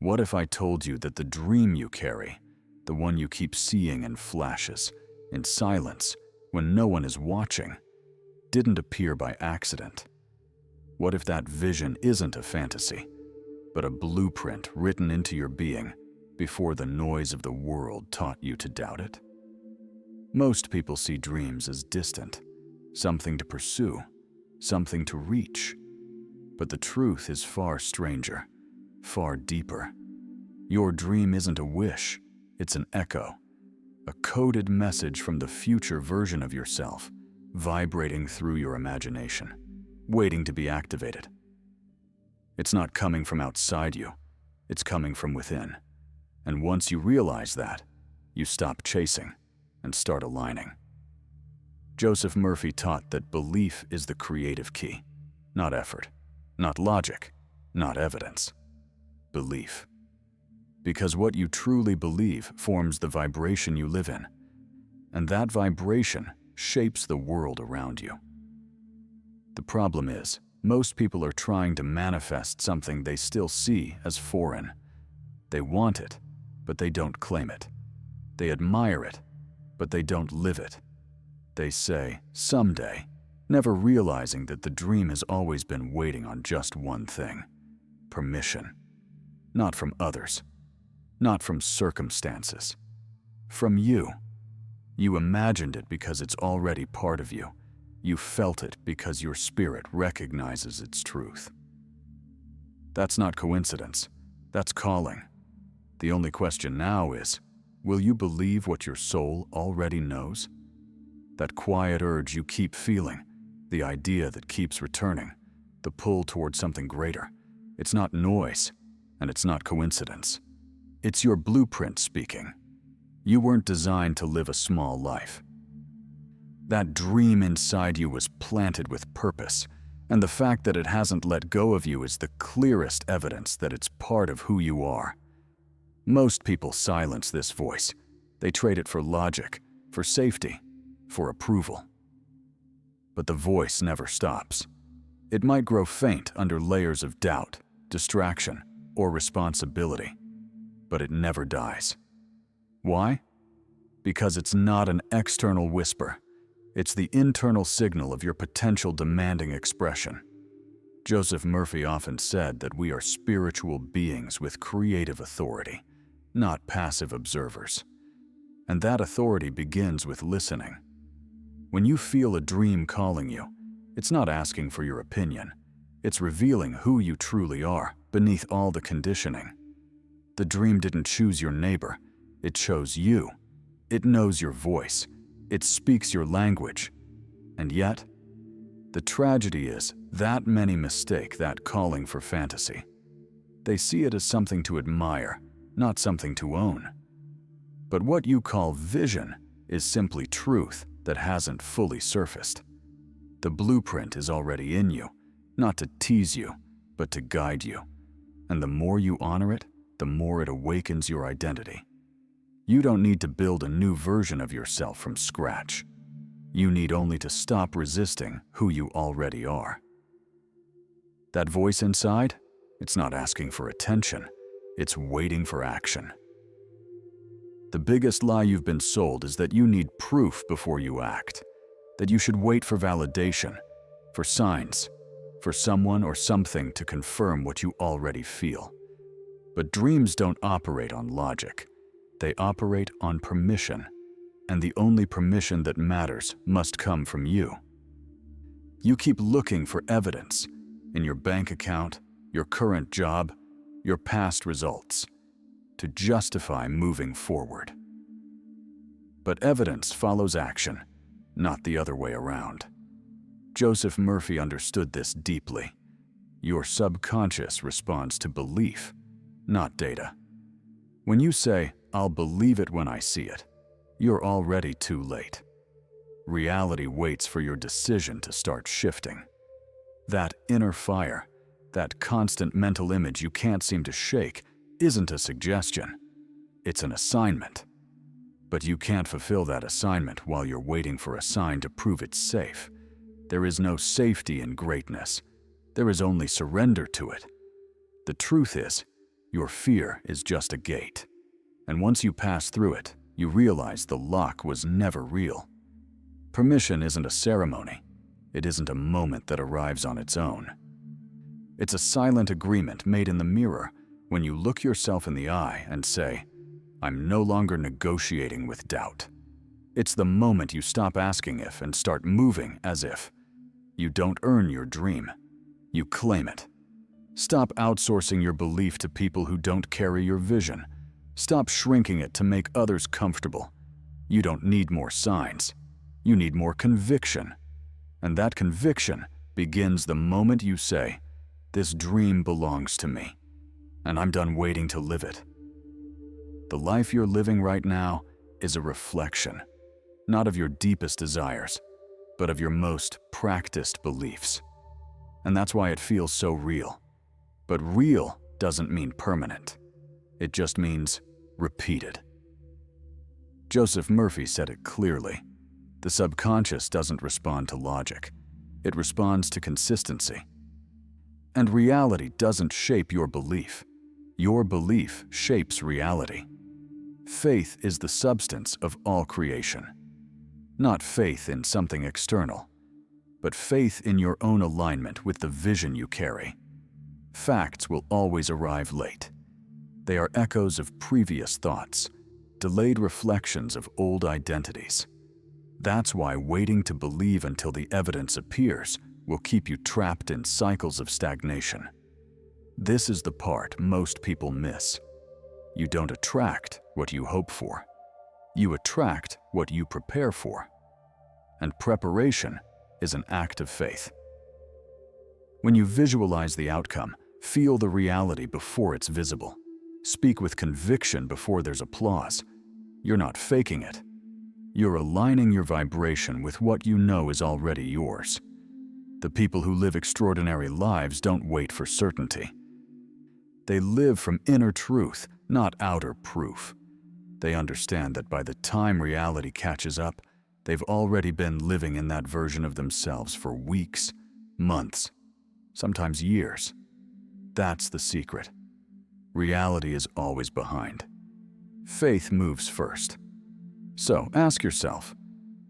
What if I told you that the dream you carry, the one you keep seeing in flashes, in silence, when no one is watching, didn't appear by accident? What if that vision isn't a fantasy, but a blueprint written into your being before the noise of the world taught you to doubt it? Most people see dreams as distant, something to pursue, something to reach. But the truth is far stranger, far deeper. Your dream isn't a wish, it's an echo, a coded message from the future version of yourself, vibrating through your imagination, waiting to be activated. It's not coming from outside you, it's coming from within. And once you realize that, you stop chasing and start aligning. Joseph Murphy taught that belief is the creative key, not effort, not logic, not evidence. Belief. Because what you truly believe forms the vibration you live in, and that vibration shapes the world around you. The problem is, most people are trying to manifest something they still see as foreign. They want it, but they don't claim it. They admire it, but they don't live it. They say, someday, never realizing that the dream has always been waiting on just one thing: permission. Not from others, not from circumstances, from you. You imagined it because it's already part of you. You felt it because your spirit recognizes its truth. That's not coincidence, that's calling. The only question now is, will you believe what your soul already knows? That quiet urge you keep feeling, the idea that keeps returning, the pull towards something greater. It's not noise, and it's not coincidence. It's your blueprint speaking. You weren't designed to live a small life. That dream inside you was planted with purpose, and the fact that it hasn't let go of you is the clearest evidence that it's part of who you are. Most people silence this voice. They trade it for logic, for safety, for approval. But the voice never stops. It might grow faint under layers of doubt, distraction, or responsibility, but it never dies. Why? Because it's not an external whisper. It's the internal signal of your potential demanding expression. Joseph Murphy often said that we are spiritual beings with creative authority, not passive observers. And that authority begins with listening. When you feel a dream calling you, it's not asking for your opinion. It's revealing who you truly are beneath all the conditioning. The dream didn't choose your neighbor, it chose you. It knows your voice, it speaks your language. And yet, the tragedy is that many mistake that calling for fantasy. They see it as something to admire, not something to own. But what you call vision is simply truth that hasn't fully surfaced. The blueprint is already in you, not to tease you, but to guide you. And the more you honor it, the more it awakens your identity. You don't need to build a new version of yourself from scratch. You need only to stop resisting who you already are. That voice inside, it's not asking for attention, it's waiting for action. The biggest lie you've been sold is that you need proof before you act, that you should wait for validation, for signs, for someone or something to confirm what you already feel. But dreams don't operate on logic. They operate on permission, and the only permission that matters must come from you. You keep looking for evidence in your bank account, your current job, your past results, to justify moving forward. But evidence follows action, not the other way around. Joseph Murphy understood this deeply. Your subconscious responds to belief, not data. When you say, "I'll believe it when I see it," you're already too late. Reality waits for your decision to start shifting. That inner fire, that constant mental image you can't seem to shake, isn't a suggestion. It's an assignment. But you can't fulfill that assignment while you're waiting for a sign to prove it's safe. There is no safety in greatness. There is only surrender to it. The truth is, Your fear is just a gate. And once you pass through it, you realize the lock was never real. Permission isn't a ceremony. It isn't a moment that arrives on its own. It's a silent agreement made in the mirror when you look yourself in the eye and say, "I'm no longer negotiating with doubt." It's the moment you stop asking if and start moving as if. You don't earn your dream. You claim it. Stop outsourcing your belief to people who don't carry your vision. Stop shrinking it to make others comfortable. You don't need more signs. You need more conviction. And that conviction begins the moment you say, "This dream belongs to me, and I'm done waiting to live it." The life you're living right now is a reflection, not of your deepest desires, but of your most practiced beliefs. And that's why it feels so real. But real doesn't mean permanent. It just means repeated. Joseph Murphy said it clearly. The subconscious doesn't respond to logic. It responds to consistency. And reality doesn't shape your belief. Your belief shapes reality. Faith is the substance of all creation. Not faith in something external, but faith in your own alignment with the vision you carry. Facts will always arrive late. They are echoes of previous thoughts, delayed reflections of old identities. That's why waiting to believe until the evidence appears will keep you trapped in cycles of stagnation. This is the part most people miss. You don't attract what you hope for. You attract what you prepare for. And preparation is an act of faith. When you visualize the outcome, feel the reality before it's visible. Speak with conviction before there's applause. You're not faking it. You're aligning your vibration with what you know is already yours. The people who live extraordinary lives don't wait for certainty. They live from inner truth, not outer proof. They understand that by the time reality catches up, they've already been living in that version of themselves for weeks, months, sometimes years. That's the secret. Reality is always behind. Faith moves first. So ask yourself,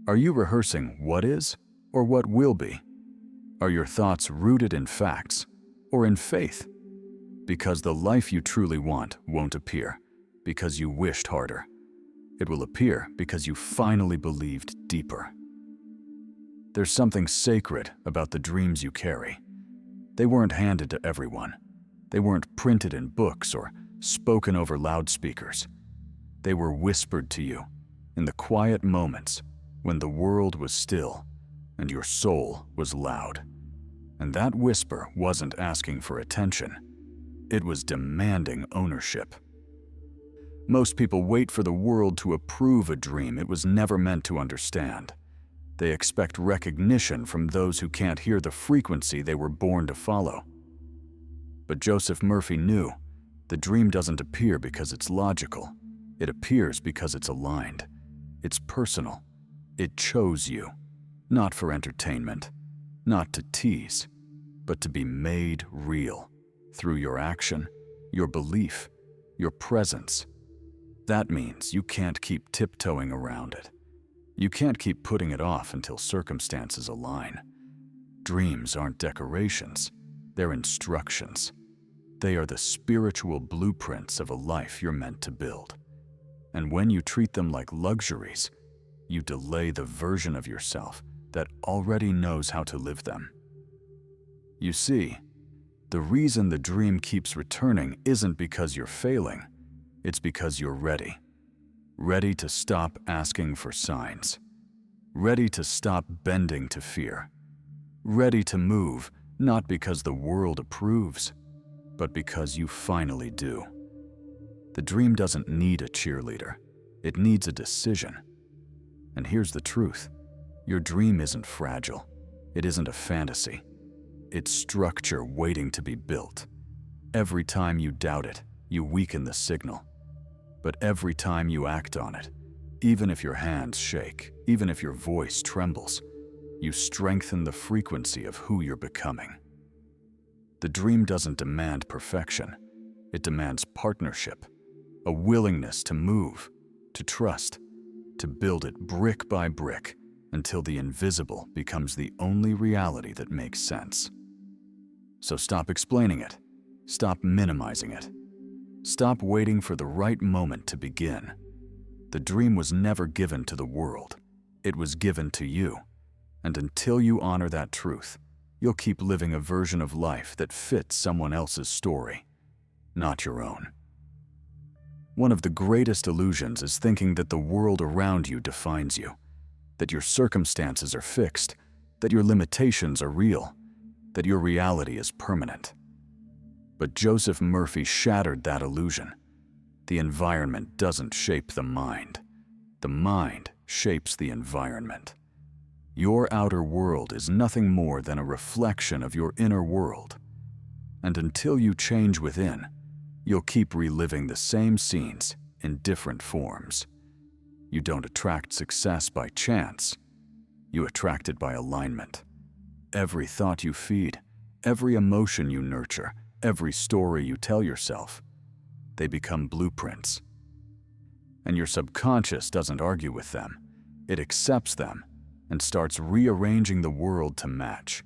are you rehearsing what is or what will be? Are your thoughts rooted in facts or in faith? Because the life you truly want won't appear because you wished harder. It will appear because you finally believed deeper. There's something sacred about the dreams you carry. They weren't handed to everyone. They weren't printed in books or spoken over loudspeakers. They were whispered to you in the quiet moments when the world was still and your soul was loud. And that whisper wasn't asking for attention. It was demanding ownership. Most people wait for the world to approve a dream it was never meant to understand. They expect recognition from those who can't hear the frequency they were born to follow. But Joseph Murphy knew the dream doesn't appear because it's logical. It appears because it's aligned. It's personal. It chose you, not for entertainment, not to tease, but to be made real through your action, your belief, your presence. That means you can't keep tiptoeing around it. You can't keep putting it off until circumstances align. Dreams aren't decorations. They're instructions. They are the spiritual blueprints of a life you're meant to build. And when you treat them like luxuries, you delay the version of yourself that already knows how to live them. You see, the reason the dream keeps returning isn't because you're failing. It's because you're ready. Ready to stop asking for signs. Ready to stop bending to fear. Ready to move, not because the world approves, but because you finally do. The dream doesn't need a cheerleader. It needs a decision. And here's the truth. Your dream isn't fragile. It isn't a fantasy. It's structure waiting to be built. Every time you doubt it, you weaken the signal. But every time you act on it, even if your hands shake, even if your voice trembles, you strengthen the frequency of who you're becoming. The dream doesn't demand perfection. It demands partnership, a willingness to move, to trust, to build it brick by brick until the invisible becomes the only reality that makes sense. So stop explaining it. Stop minimizing it. Stop waiting for the right moment to begin. The dream was never given to the world. It was given to you. And until you honor that truth, you'll keep living a version of life that fits someone else's story, not your own. One of the greatest illusions is thinking that the world around you defines you, that your circumstances are fixed, that your limitations are real, that your reality is permanent. But Joseph Murphy shattered that illusion. The environment doesn't shape the mind. The mind shapes the environment. Your outer world is nothing more than a reflection of your inner world. And until you change within, you'll keep reliving the same scenes in different forms. You don't attract success by chance. You attract it by alignment. Every thought you feed, every emotion you nurture, every story you tell yourself, they become blueprints. And your subconscious doesn't argue with them. It accepts them and starts rearranging the world to match.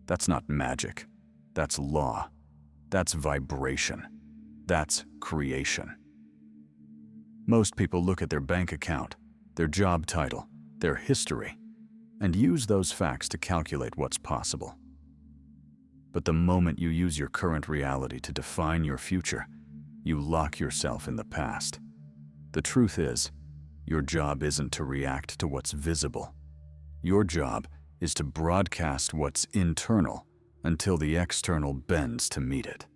That's not magic. That's law. That's vibration. That's creation. Most people look at their bank account, their job title, their history, and use those facts to calculate what's possible. But the moment you use your current reality to define your future, you lock yourself in the past. The truth is, your job isn't to react to what's visible. Your job is to broadcast what's internal until the external bends to meet it.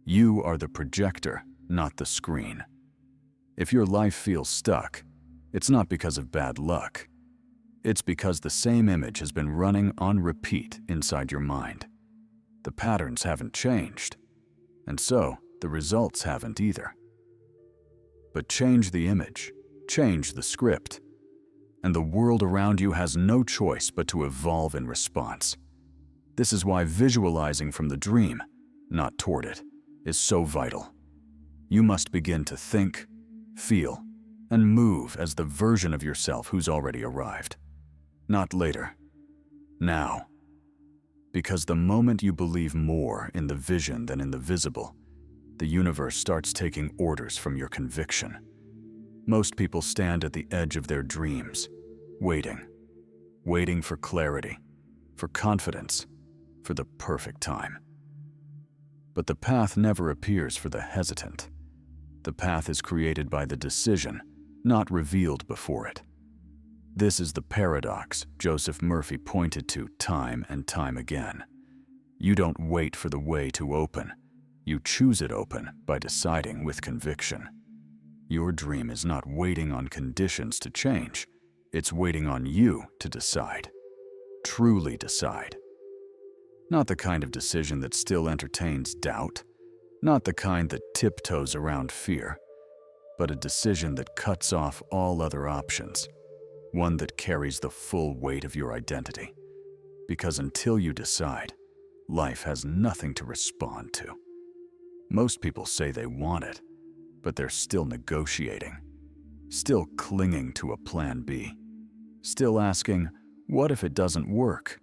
You are the projector, not the screen. If your life feels stuck, it's not because of bad luck. It's because the same image has been running on repeat inside your mind. The patterns haven't changed, and so the results haven't either. But change the image, change the script, and the world around you has no choice but to evolve in response. This is why visualizing from the dream, not toward it, is so vital. You must begin to think, feel, and move as the version of yourself who's already arrived. Not later. Now. Because the moment you believe more in the vision than in the visible, the universe starts taking orders from your conviction. Most people stand at the edge of their dreams, waiting for clarity, for confidence, for the perfect time. But the path never appears for the hesitant. The path is created by the decision, not revealed before it. This is the paradox Joseph Murphy pointed to time and time again. You don't wait for the way to open. You choose it open by deciding with conviction. Your dream is not waiting on conditions to change. It's waiting on you to decide. Truly decide. Not the kind of decision that still entertains doubt. Not the kind that tiptoes around fear. But a decision that cuts off all other options. One that carries the full weight of your identity. Because until you decide, life has nothing to respond to. Most people say they want it, but they're still negotiating, still clinging to a plan B, still asking, what if it doesn't work?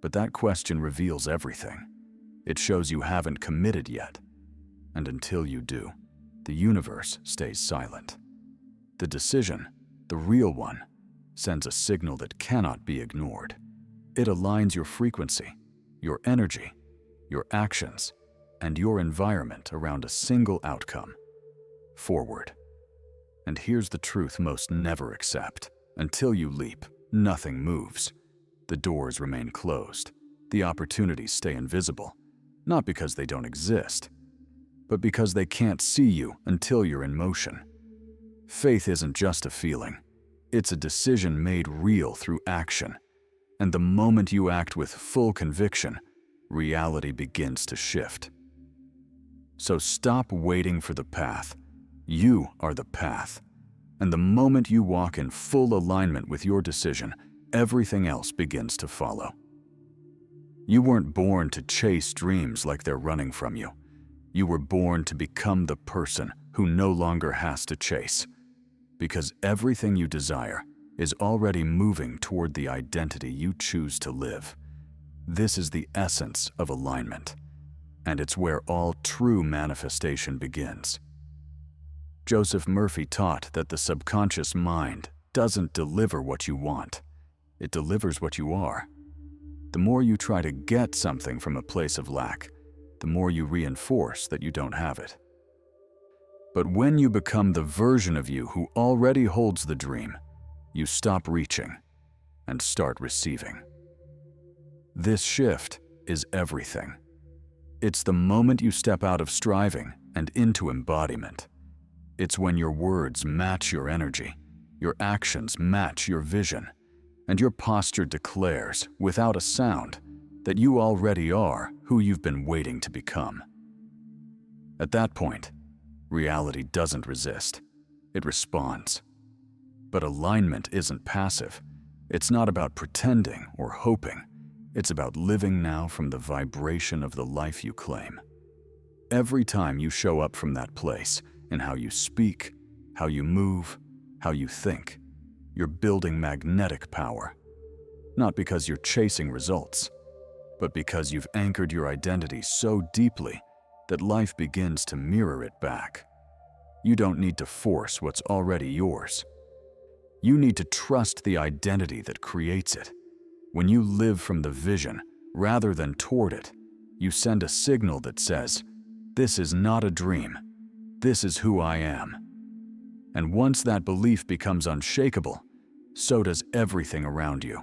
But that question reveals everything. It shows you haven't committed yet. And until you do, the universe stays silent. The decision, the real one, sends a signal that cannot be ignored. It aligns your frequency, your energy, your actions, and your environment around a single outcome: forward. And here's the truth most never accept. Until you leap, nothing moves. The doors remain closed. The opportunities stay invisible, not because they don't exist, but because they can't see you until you're in motion. Faith isn't just a feeling. It's a decision made real through action. And the moment you act with full conviction, reality begins to shift. So stop waiting for the path. You are the path. And the moment you walk in full alignment with your decision, everything else begins to follow. You weren't born to chase dreams like they're running from you. You were born to become the person who no longer has to chase, because everything you desire is already moving toward the identity you choose to live. This is the essence of alignment, and it's where all true manifestation begins. Joseph Murphy taught that the subconscious mind doesn't deliver what you want, it delivers what you are. The more you try to get something from a place of lack, the more you reinforce that you don't have it. But when you become the version of you who already holds the dream, you stop reaching and start receiving. This shift is everything. It's the moment you step out of striving and into embodiment. It's when your words match your energy, your actions match your vision, and your posture declares, without a sound, that you already are who you've been waiting to become. At that point, reality doesn't resist, it responds. But alignment isn't passive. It's not about pretending or hoping. It's about living now from the vibration of the life you claim. Every time you show up from that place, in how you speak, how you move, how you think, you're building magnetic power. Not because you're chasing results, but because you've anchored your identity so deeply that life begins to mirror it back. You don't need to force what's already yours. You need to trust the identity that creates it. When you live from the vision rather than toward it, you send a signal that says, "This is not a dream. This is who I am." And once that belief becomes unshakable, so does everything around you.